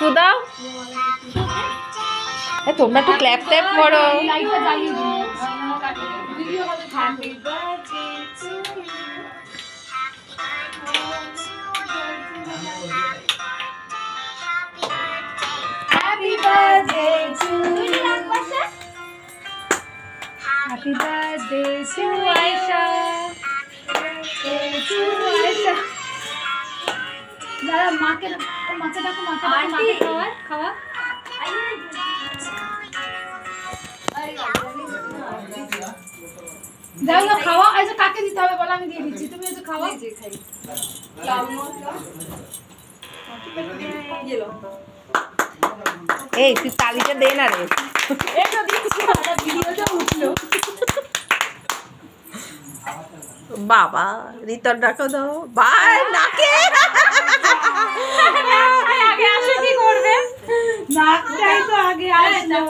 একটু দাও। তোমরা একটু ক্ল্যাপ ট্যাপ করো। Happy birthday to you. Happy birthday to Aisha. To Aisha. দাদা মাকে মাকে ডাকো, মাকে খাওয়া। যাও না খাওয়া। আচ্ছা কাকে দিতে হবে বলো, আমি দিয়ে দিচ্ছি। তুমি এসে খাওয়া। এই তুই তালিটা দে না রে। বাবা রিতর ডাকো দাও। ভাই নাকে আগে আসে কি করবে? নাকটাই তো আগে আসলো।